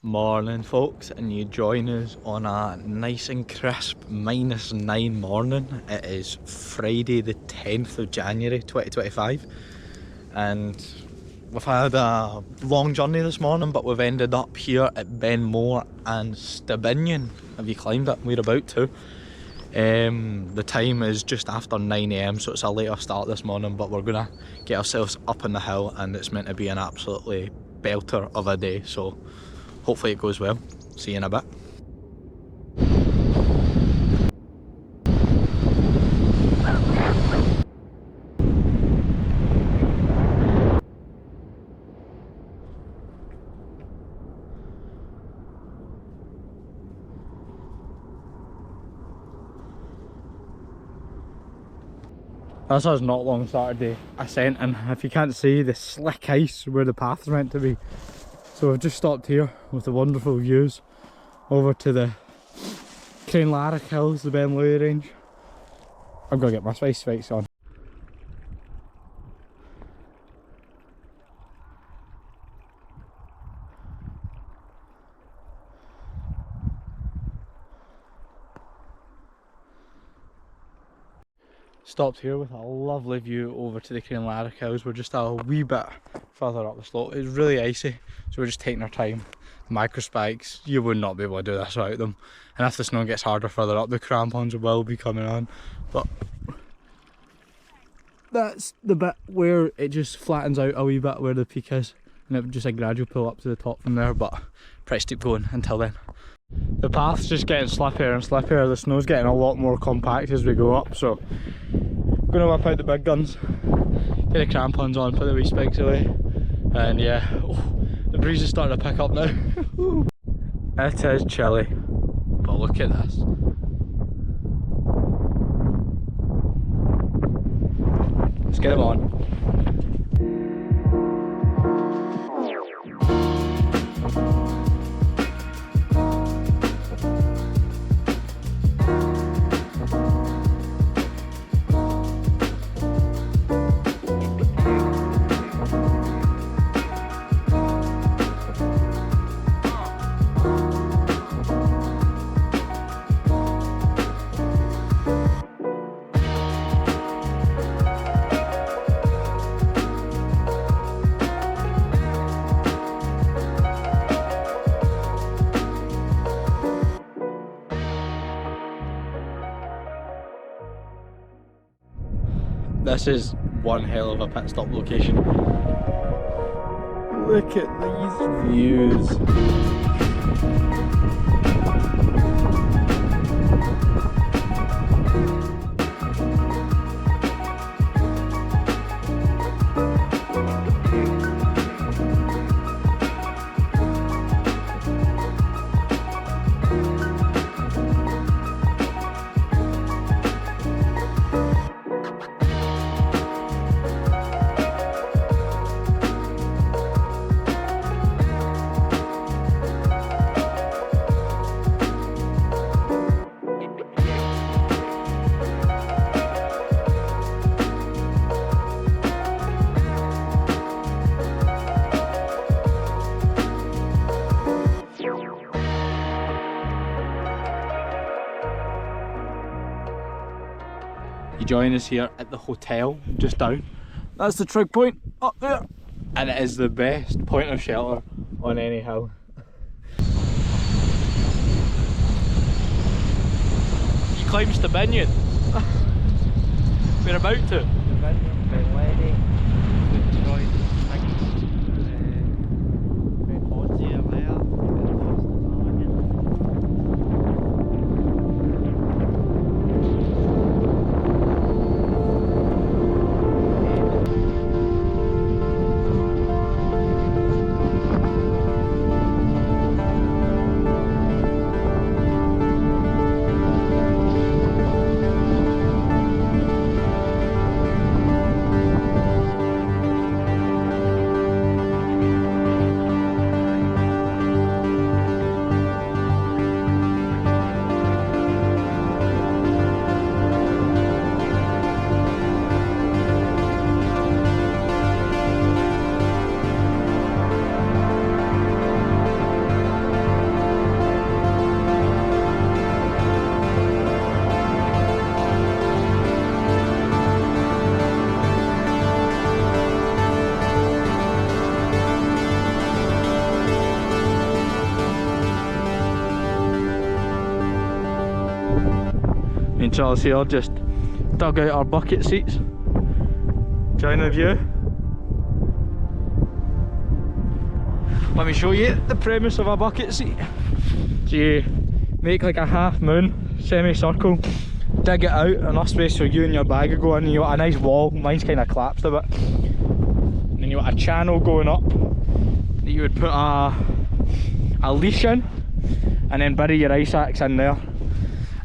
Morning folks, and you join us on a nice and crisp -9 morning. It is Friday the 10th of January 2025 and we've had a long journey this morning, but we've ended up here at Binnein and Stob Binnien. Have you climbed it? We're about to. The time is just after 9 AM, so it's a later start this morning, but we're gonna get ourselves up on the hill and it's meant to be an absolutely belter of a day, so hopefully it goes well. See you in a bit. This is not long Saturday ascent, and if you can't see the slick ice where the path's meant to be. So we've just stopped here with the wonderful views over to the Binnein Hills, the Binnein range. I'm gonna get my spice spikes on. Stopped here with a lovely view over to the Binnein Hills. We're just a wee bit further up the slope. It's really icy, so we're just taking our time. The micro spikes, you would not be able to do this without them. And if the snow gets harder further up, the crampons will be coming on. But that's the bit where it just flattens out a wee bit where the peak is, and it just a gradual pull up to the top from there, but pretty steep going until then. The path's just getting slippier and slippier. The snow's getting a lot more compact as we go up, so I'm gonna whip out the big guns, get the crampons on, put the wee spikes away, and yeah, the breeze is starting to pick up now. It is chilly, but look at this. Let's get them on. This is one hell of a pit stop location. Look at these views. You join us here at the hotel just down. That's the trig point up there, and it is the best point of shelter on any hill. You climbed Stob Binnien. We're about to. and Charles here just dug out our bucket seats. Join the view. Let me show you the premise of a bucket seat. So you make like a half moon, semi-circle, dig it out, enough space for you and your bag to go in, and you got a nice wall. Mine's kind of collapsed a bit. And then you got a channel going up that you would put a leash in, and then bury your ice axe in there.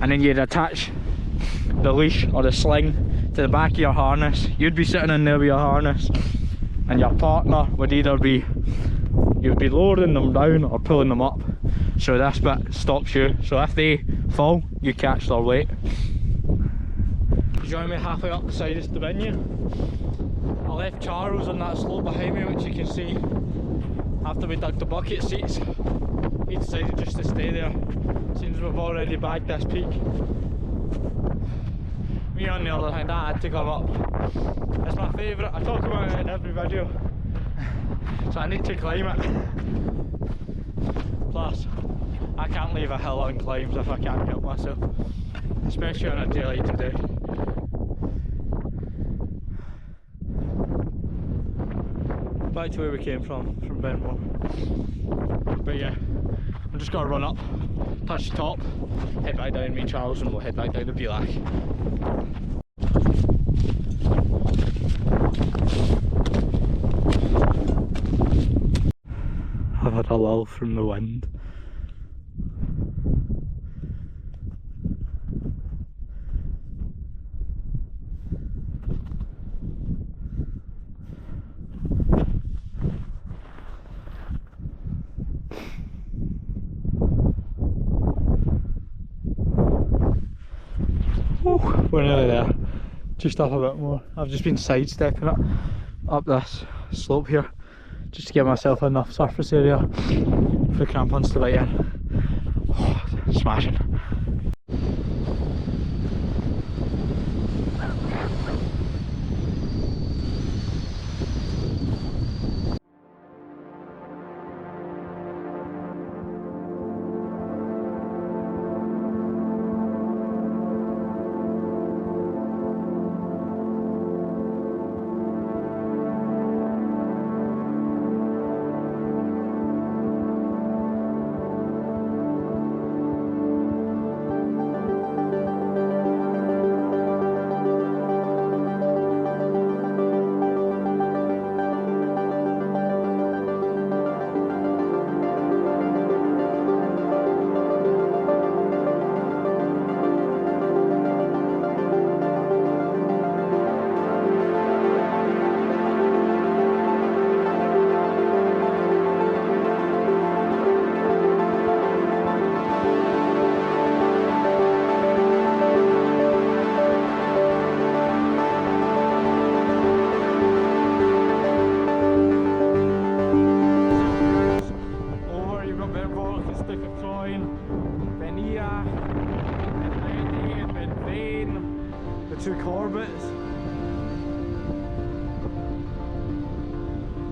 And then you'd attach the leash or the sling to the back of your harness. You'd be sitting in there with your harness, and your partner would either be, you'd be lowering them down or pulling them up. So this bit stops you. So if they fall, you catch their weight. Join me halfway up the side of Stob Binnien. I left Charles on that slope behind me, which you can see. After we dug the bucket seats, he decided just to stay there, since we've already bagged this peak. Me on the other hand, I had to come up. It's my favourite, I talk about it in every video. So I need to climb it. Plus, I can't leave a hill on climbs if I can't help myself. Especially on a day like today. Back to where we came from Binnein. But yeah, I'm just gonna run up, touch the top, head back down, me and Charles, and we'll head back down to Binnein. I've had a lull from the wind. We're nearly there, just up a bit more. I've just been sidestepping it up this slope here, just to give myself enough surface area for the crampons to bite in. Oh, smashing.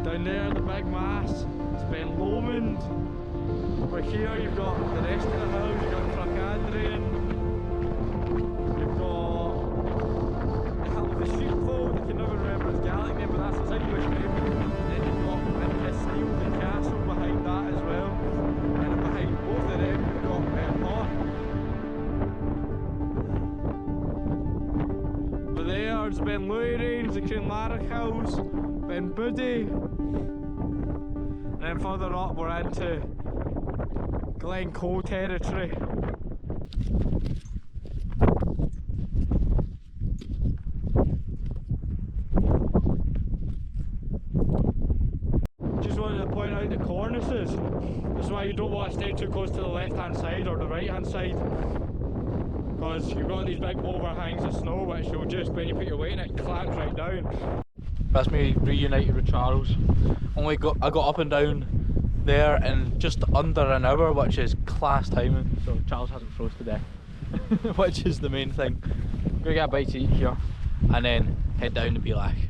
Down there, the big mass, it's Binnein. Over here you've got the rest of the hills, you've got Trudge, you've got the hill of the sheepfold, I can never remember its Gaelic name, but that's its English name. Then you've got the castle behind that as well, and behind both of them you've got Over there's Binnein, the Kinlarich Hills, Binnein. And then further up we're into Glencoe territory. Just wanted to point out the cornices. This is why you don't want to stay too close to the left hand side or the right hand side, because you've got these big overhangs of snow which will just, when you put your weight in it, clamps right down. That's me reunited with Charles. I got up and down there in just under an hour, which is class timing, so Charles hasn't froze to death. Which is the main thing. Go get a bite to eat here and then head down to Binnein.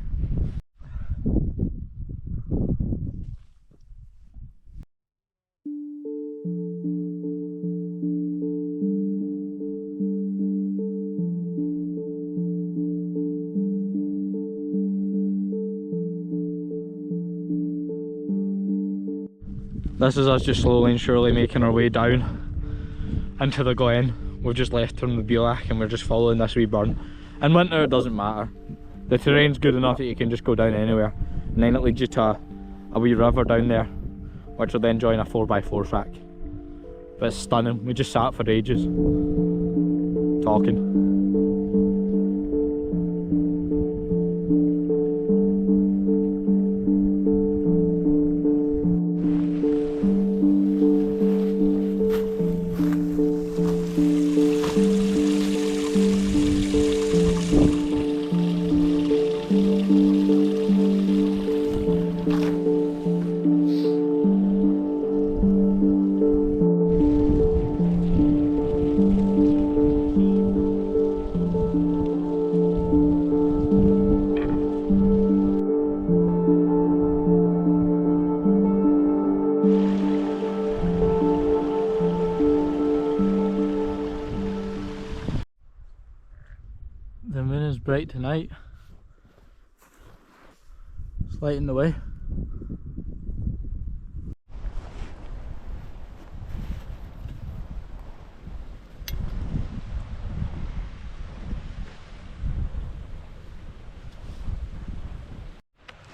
This is us just slowly and surely making our way down into the glen. We've just left from the Bielach and we're just following this wee burn. In winter it doesn't matter. The terrain's good enough that you can just go down anywhere. And then it leads you to a wee river down there, which will then join a 4x4 track. But it's stunning. We just sat for ages talking. The moon is bright tonight. It's lighting the way.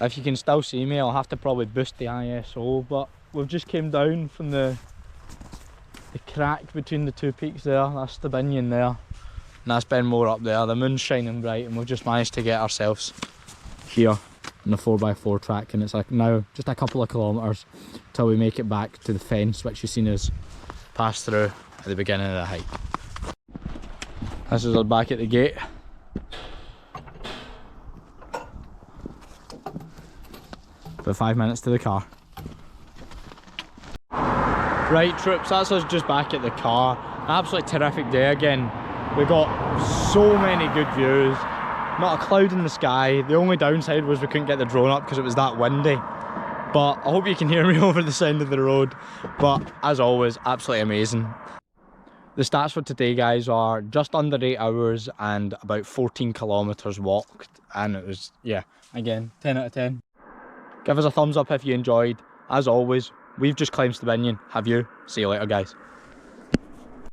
If you can still see me, I'll have to probably boost the ISO, but we've just came down from the crack between the two peaks there. That's Stob Binnien there, and that's Binnein up there. The moon's shining bright and we've just managed to get ourselves here on the 4x4 track, and it's like now just a couple of kilometres till we make it back to the fence which you've seen us pass through at the beginning of the hike. This is us back at the gate. About 5 minutes to the car. Right troops, that's us just back at the car. Absolutely terrific day again. We got so many good views. Not a cloud in the sky. The only downside was we couldn't get the drone up because it was that windy. But I hope you can hear me over the sound of the road. But as always, absolutely amazing. The stats for today, guys, are just under 8 hours and about 14 kilometres walked. And it was, yeah, again, 10 out of 10. Give us a thumbs up if you enjoyed. As always, we've just climbed Stob Binnien. Have you? See you later, guys.